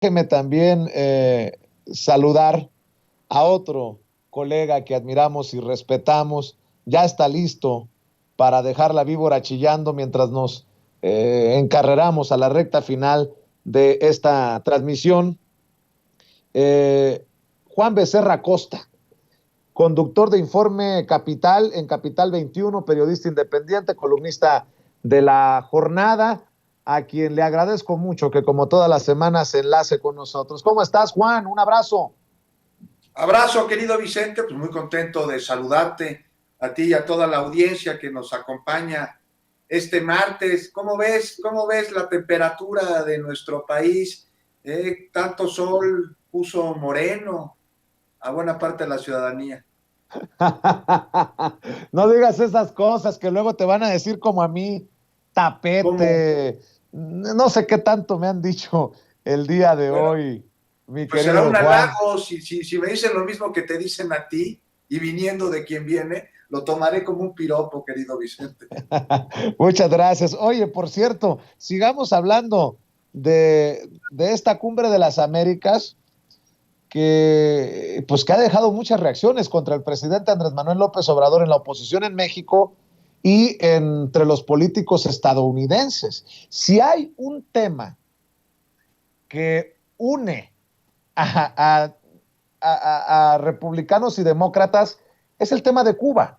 Déjeme también saludar a otro colega que admiramos y respetamos. Ya está listo para dejar la víbora chillando mientras nos encarreramos a la recta final de esta transmisión. Juan Becerra Costa, conductor de Informe Capital en Capital 21, periodista independiente, columnista de La Jornada, a quien le agradezco mucho que como todas las semanas se enlace con nosotros. ¿Cómo estás, Juan? Un abrazo. Abrazo, querido Vicente, pues muy contento de saludarte a ti y a toda la audiencia que nos acompaña este martes. ¿Cómo ves la temperatura de nuestro país? Tanto sol puso moreno a buena parte de la ciudadanía. No digas esas cosas que luego te van a decir como a mí, ¿Cómo? tapete. No sé qué tanto me han dicho el día de Bueno, hoy, mi pues será querido un Juan. halago. Si me dicen lo mismo que te dicen a ti y viniendo de quien viene, lo tomaré como un piropo, querido Vicente. Muchas gracias. Oye, por cierto, sigamos hablando de esta cumbre de las Américas que ha dejado muchas reacciones contra el presidente Andrés Manuel López Obrador en la oposición en México y entre los políticos estadounidenses. Si hay un tema que une a, a republicanos y demócratas, es el tema de Cuba,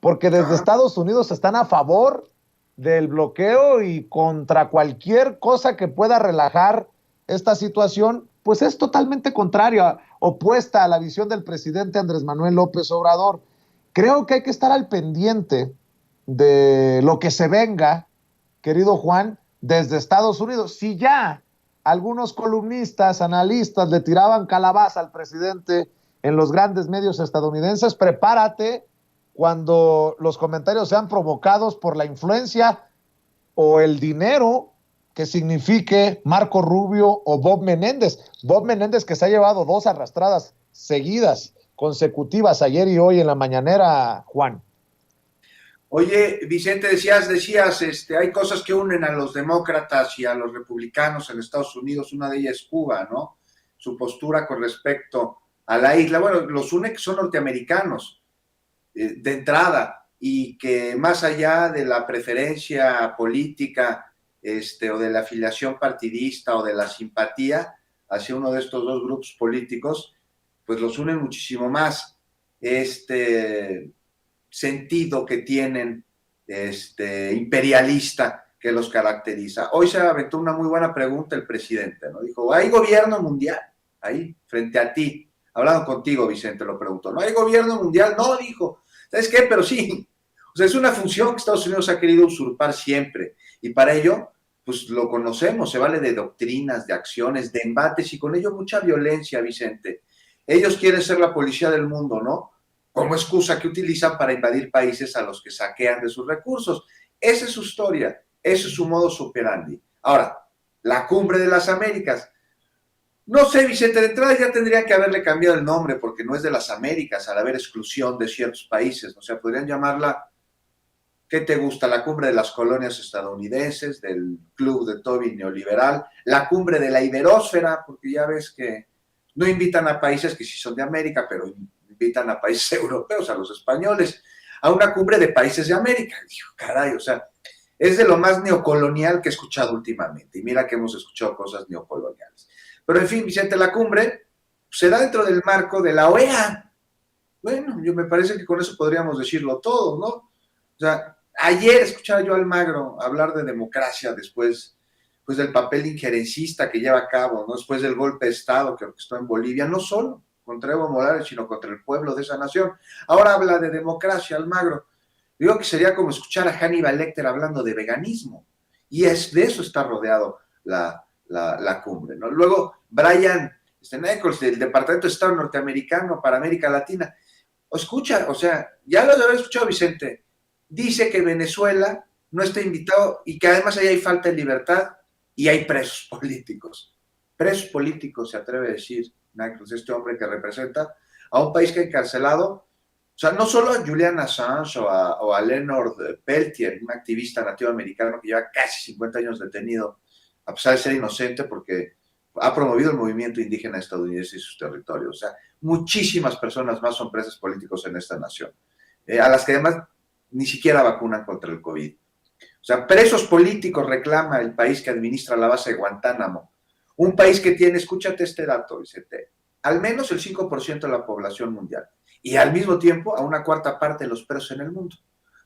porque desde Ajá. Estados Unidos están a favor del bloqueo y contra cualquier cosa que pueda relajar esta situación, pues es totalmente contraria, opuesta a la visión del presidente Andrés Manuel López Obrador. Creo que hay que estar al pendiente de lo que se venga, querido Juan, desde Estados Unidos. Si ya algunos columnistas, analistas le tiraban calabaza al presidente en los grandes medios estadounidenses, prepárate cuando los comentarios sean provocados por la influencia o el dinero que signifique Marco Rubio o Bob Menéndez. Bob Menéndez que se ha llevado dos arrastradas seguidas, consecutivas, ayer y hoy en la mañanera, Juan. Oye, Vicente, hay cosas que unen a los demócratas y a los republicanos en Estados Unidos. Una de ellas es Cuba, ¿no? Su postura con respecto a la isla. Bueno, los une que son norteamericanos de entrada y que más allá de la preferencia política o de la afiliación partidista o de la simpatía hacia uno de estos dos grupos políticos, pues los unen muchísimo más. Sentido que tienen imperialista que los caracteriza. Hoy se aventó una muy buena pregunta el presidente, ¿no? Dijo, ¿hay gobierno mundial? Ahí, frente a ti, hablando contigo, Vicente, lo preguntó, ¿no hay gobierno mundial? No, dijo, ¿sabes qué? Pero sí, o sea, es una función que Estados Unidos ha querido usurpar siempre, y para ello, pues lo conocemos, se vale de doctrinas, de acciones, de embates, y con ello mucha violencia, Vicente. Ellos quieren ser la policía del mundo, ¿no? Como excusa que utilizan para invadir países a los que saquean de sus recursos. Esa es su historia, ese es su modus operandi. Ahora, la cumbre de las Américas. No sé, Vicente, de entrada ya tendría que haberle cambiado el nombre porque no es de las Américas al haber exclusión de ciertos países. O sea, podrían llamarla, ¿qué te gusta? La cumbre de las colonias estadounidenses, del club de Tobin neoliberal, la cumbre de la iberósfera, porque ya ves que no invitan a países que sí son de América, pero invitan a países europeos, a los españoles, a una cumbre de países de América. Digo, caray, o sea, es de lo más neocolonial que he escuchado últimamente. Y mira que hemos escuchado cosas neocoloniales. Pero en fin, Vicente, la cumbre se da dentro del marco de la OEA. Bueno, yo me parece que con eso podríamos decirlo todo, ¿no? O sea, ayer escuchaba yo a Almagro hablar de democracia después pues, del papel injerencista que lleva a cabo, ¿no? Después del golpe de Estado que orquestó en Bolivia, no solo contra Evo Morales, sino contra el pueblo de esa nación. Ahora habla de democracia, Almagro. Digo que sería como escuchar a Hannibal Lecter hablando de veganismo. Y de eso está rodeado la cumbre, ¿no? Luego, Brian Nichols, del Departamento de Estado norteamericano para América Latina, escucha, o sea, ya lo había escuchado Vicente, dice que Venezuela no está invitado y que además ahí hay falta de libertad y hay presos políticos. Presos políticos, se atreve a decir Nichols, este hombre que representa a un país que ha encarcelado, o sea, no solo a Julian Assange o a Leonard Peltier, un activista nativo americano que lleva casi 50 años detenido, a pesar de ser inocente ha promovido el movimiento indígena estadounidense y sus territorios. O sea, muchísimas personas más son presos políticos en esta nación, a las que además ni siquiera vacunan contra el COVID. O sea, presos políticos reclama el país que administra la base de Guantánamo. Un país que tiene, escúchate este dato, Vicente, al menos el 5% de la población mundial y al mismo tiempo a una cuarta parte de los presos en el mundo.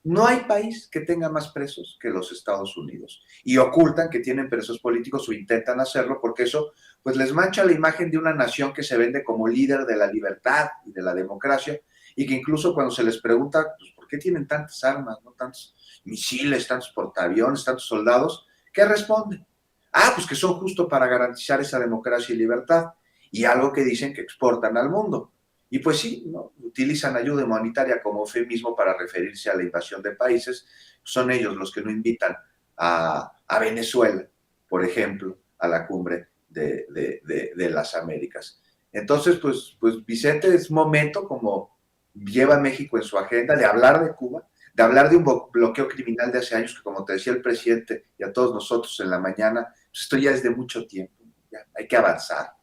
No hay país que tenga más presos que los Estados Unidos y ocultan que tienen presos políticos o intentan hacerlo porque eso pues les mancha la imagen de una nación que se vende como líder de la libertad y de la democracia y que incluso cuando se les pregunta pues, ¿por qué tienen tantas armas, no tantos misiles, tantos portaaviones, tantos soldados? ¿Qué responden? Ah, pues que son justo para garantizar esa democracia y libertad y algo que dicen que exportan al mundo. Y pues sí, ¿no? Utilizan ayuda humanitaria como eufemismo para referirse a la invasión de países. Son ellos los que no invitan a Venezuela, por ejemplo, a la cumbre de las Américas. Entonces, pues Vicente, es momento, como lleva México en su agenda, de hablar de Cuba, de hablar de un bloqueo criminal de hace años, que como te decía el presidente y a todos nosotros en la mañana, pues esto ya es de mucho tiempo, ya hay que avanzar.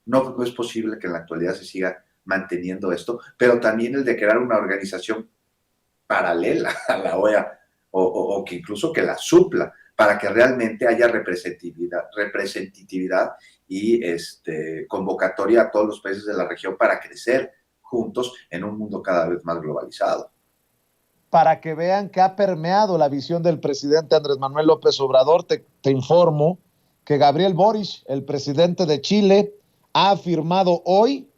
No es posible que en la actualidad se siga manteniendo esto, pero también el de crear una organización paralela a la OEA o que incluso que la supla para que realmente haya representatividad y convocatoria a todos los países de la región para crecer juntos en un mundo cada vez más globalizado. Para que vean que ha permeado la visión del presidente Andrés Manuel López Obrador, te informo que Gabriel Boric, el presidente de Chile, ha afirmado hoy,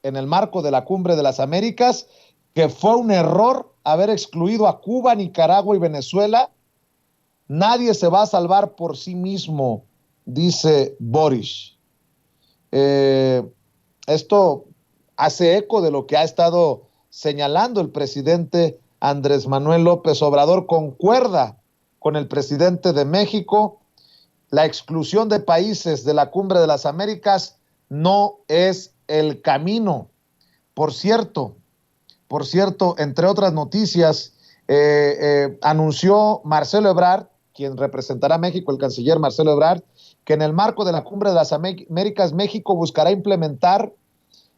en el marco de la Cumbre de las Américas, que fue un error haber excluido a Cuba, Nicaragua y Venezuela. Nadie se va a salvar por sí mismo, dice Boric. Esto hace eco de lo que ha estado señalando el presidente Andrés Manuel López Obrador. Concuerda con el presidente de México. La exclusión de países de la Cumbre de las Américas no es el camino. Por cierto, entre otras noticias, anunció Marcelo Ebrard, quien representará a México, el canciller Marcelo Ebrard, que en el marco de la Cumbre de las Américas, México buscará implementar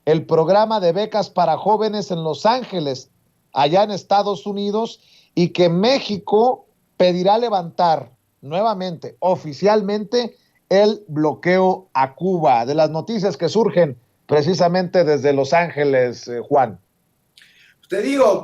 el programa de becas para jóvenes en Los Ángeles, allá en Estados Unidos, y que México pedirá levantar nuevamente, oficialmente, el bloqueo a Cuba. De las noticias que surgen precisamente desde Los Ángeles, Juan. Te digo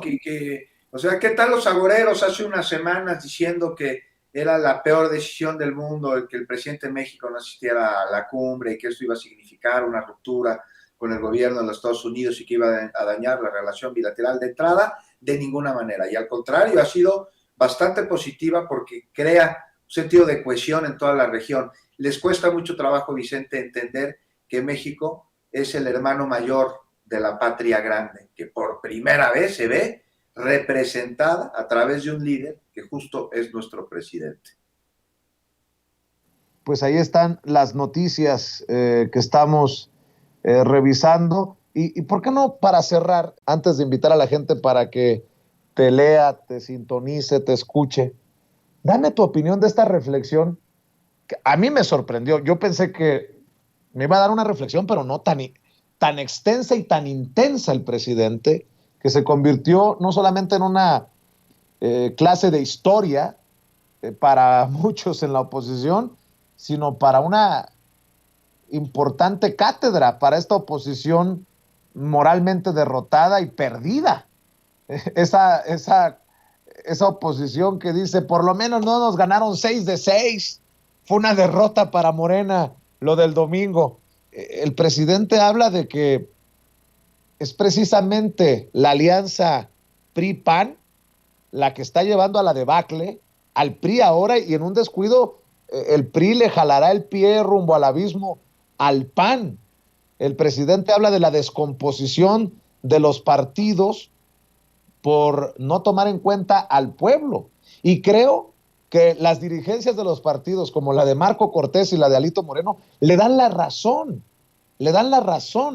o sea, ¿qué tal los agoreros hace unas semanas diciendo que era la peor decisión del mundo el que el presidente de México no asistiera a la cumbre y que esto iba a significar una ruptura con el gobierno de los Estados Unidos y que iba a dañar la relación bilateral? De entrada, de ninguna manera. Y al contrario, ha sido bastante positiva porque crea un sentido de cohesión en toda la región. Les cuesta mucho trabajo, Vicente, entender que México es el hermano mayor de la patria grande, que por primera vez se ve representada a través de un líder que justo es nuestro presidente. Pues ahí están las noticias que estamos revisando. Y ¿por qué no, para cerrar, antes de invitar a la gente para que te lea, te sintonice, te escuche, dame tu opinión de esta reflexión que a mí me sorprendió? Yo pensé que me iba a dar una reflexión, pero no tan extensa y tan intensa el presidente, que se convirtió no solamente en una clase de historia para muchos en la oposición, sino para una importante cátedra para esta oposición moralmente derrotada y perdida. Esa oposición que dice, por lo menos no nos ganaron 6 de 6. Fue una derrota para Morena lo del domingo. El presidente habla de que es precisamente la alianza PRI-PAN la que está llevando a la debacle al PRI ahora, y en un descuido el PRI le jalará el pie rumbo al abismo al PAN. El presidente habla de la descomposición de los partidos por no tomar en cuenta al pueblo. Y creo que las dirigencias de los partidos, como la de Marco Cortés y la de Alito Moreno, le dan la razón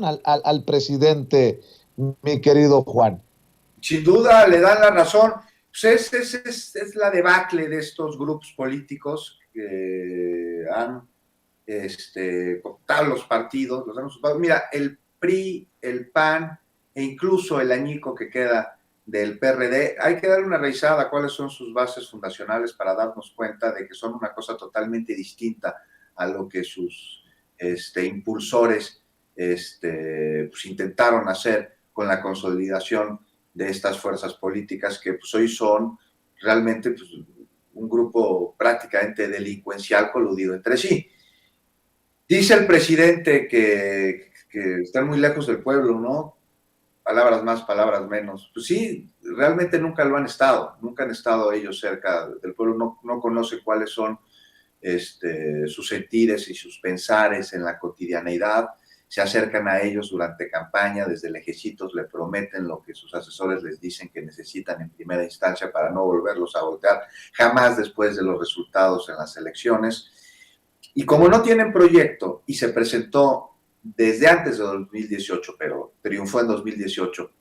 al presidente, mi querido Juan. Sin duda le dan la razón. Pues es la debacle de estos grupos políticos que han todos los partidos, los han usurpado. Mira, el PRI, el PAN e incluso el añico que queda del PRD, hay que darle una revisada a cuáles son sus bases fundacionales para darnos cuenta de que son una cosa totalmente distinta a lo que sus impulsores pues intentaron hacer con la consolidación de estas fuerzas políticas que pues hoy son realmente pues, un grupo prácticamente delincuencial coludido entre sí. Dice el presidente que están muy lejos del pueblo, ¿no? Palabras más, palabras menos. Pues sí, realmente nunca lo han estado, nunca han estado ellos cerca del pueblo, no conoce cuáles son sus sentires y sus pensares en la cotidianeidad, se acercan a ellos durante campaña, desde lejecitos le prometen lo que sus asesores les dicen que necesitan en primera instancia para no volverlos a voltear, jamás después de los resultados en las elecciones. Y como no tienen proyecto y se presentó desde antes de 2018, pero triunfó en 2018,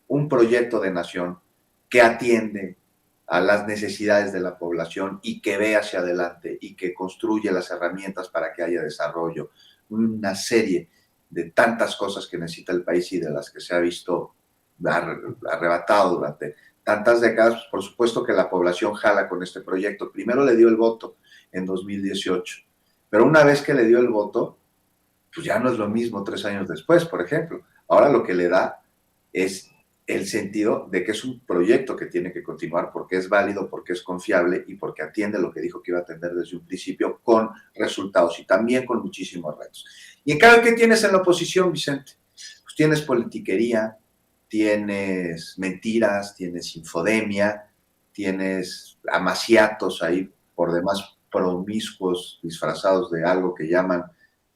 un proyecto de nación que atiende a las necesidades de la población y que ve hacia adelante y que construye las herramientas para que haya desarrollo, una serie de tantas cosas que necesita el país y de las que se ha visto arrebatado durante tantas décadas. Pues por supuesto que la población jala con este proyecto. Primero le dio el voto en 2018, pero una vez que le dio el voto, pues ya no es lo mismo 3 años después, por ejemplo. Ahora lo que le da es el sentido de que es un proyecto que tiene que continuar porque es válido, porque es confiable y porque atiende lo que dijo que iba a atender desde un principio con resultados y también con muchísimos retos. Y en cambio, ¿qué tienes en la oposición, Vicente? Pues tienes politiquería, tienes mentiras, tienes infodemia, tienes amaciatos ahí por demás promiscuos disfrazados de algo que llaman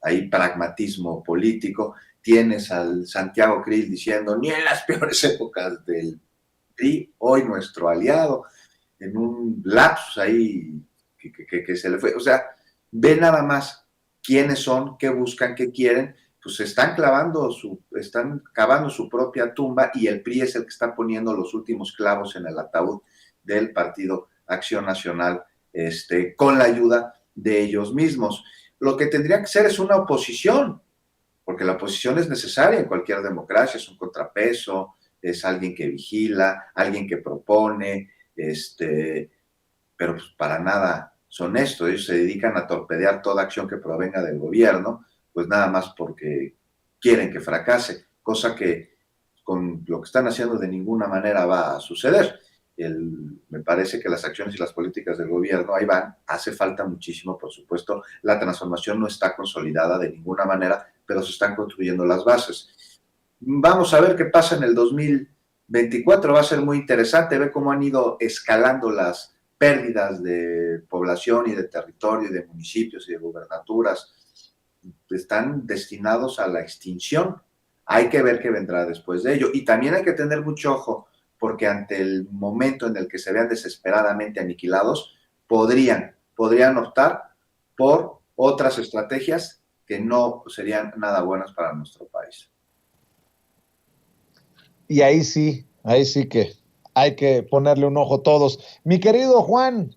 ahí pragmatismo político. Tienes al Santiago Krill diciendo, ni en las peores épocas del PRI, hoy nuestro aliado, en un lapsus ahí que se le fue. O sea, ve nada más quiénes son, qué buscan, qué quieren, pues están cavando su propia tumba y el PRI es el que está poniendo los últimos clavos en el ataúd del Partido Acción Nacional, con la ayuda de ellos mismos. Lo que tendría que ser es una oposición, porque la oposición es necesaria en cualquier democracia, es un contrapeso, es alguien que vigila, alguien que propone, pero pues para nada son esto. Ellos se dedican a torpedear toda acción que provenga del gobierno, pues nada más porque quieren que fracase, cosa que con lo que están haciendo de ninguna manera va a suceder. Me parece que las acciones y las políticas del gobierno ahí van, hace falta muchísimo, por supuesto, la transformación no está consolidada de ninguna manera, pero se están construyendo las bases. Vamos a ver qué pasa en el 2024, va a ser muy interesante ver cómo han ido escalando las pérdidas de población y de territorio y de municipios y de gubernaturas. Están destinados a la extinción. Hay que ver qué vendrá después de ello. Y también hay que tener mucho ojo, porque ante el momento en el que se vean desesperadamente aniquilados, podrían optar por otras estrategias que no serían nada buenas para nuestro país. Y ahí sí que hay que ponerle un ojo todos. Mi querido Juan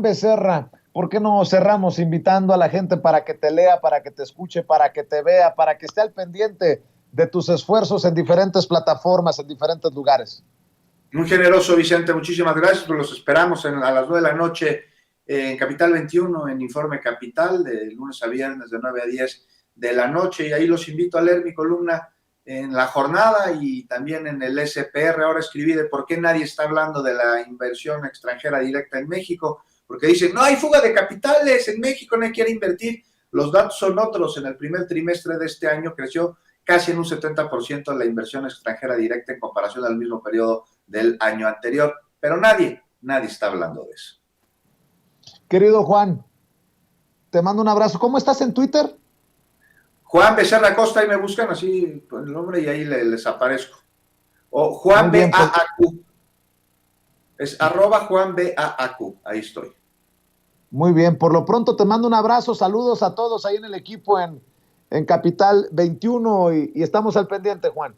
Becerra, ¿por qué no cerramos invitando a la gente para que te lea, para que te escuche, para que te vea, para que esté al pendiente de tus esfuerzos en diferentes plataformas, en diferentes lugares? Muy generoso, Vicente, muchísimas gracias. Pues los esperamos a las 9 de la noche en Capital 21, en Informe Capital, de lunes a viernes de 9 a 10 de la noche. Y ahí los invito a leer mi columna en La Jornada y también en el SPR. Ahora escribí de por qué nadie está hablando de la inversión extranjera directa en México, porque dicen, no hay fuga de capitales, en México no hay que invertir. Los datos son otros. En el primer trimestre de este año creció casi en un 70% la inversión extranjera directa en comparación al mismo periodo del año anterior, pero nadie está hablando de eso. Querido Juan, te mando un abrazo. ¿Cómo estás en Twitter? Juan Becerra Costa, ahí me buscan así con el nombre y ahí les aparezco. O Juan BAAQ. Es @JuanBAAQ, ahí estoy. Muy bien, por lo pronto te mando un abrazo, saludos a todos ahí en el equipo en Capital 21 y estamos al pendiente, Juan.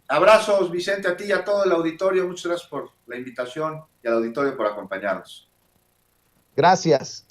Abrazos, Vicente, a ti y a todo el auditorio. Muchas gracias por la invitación y al auditorio por acompañarnos. Gracias.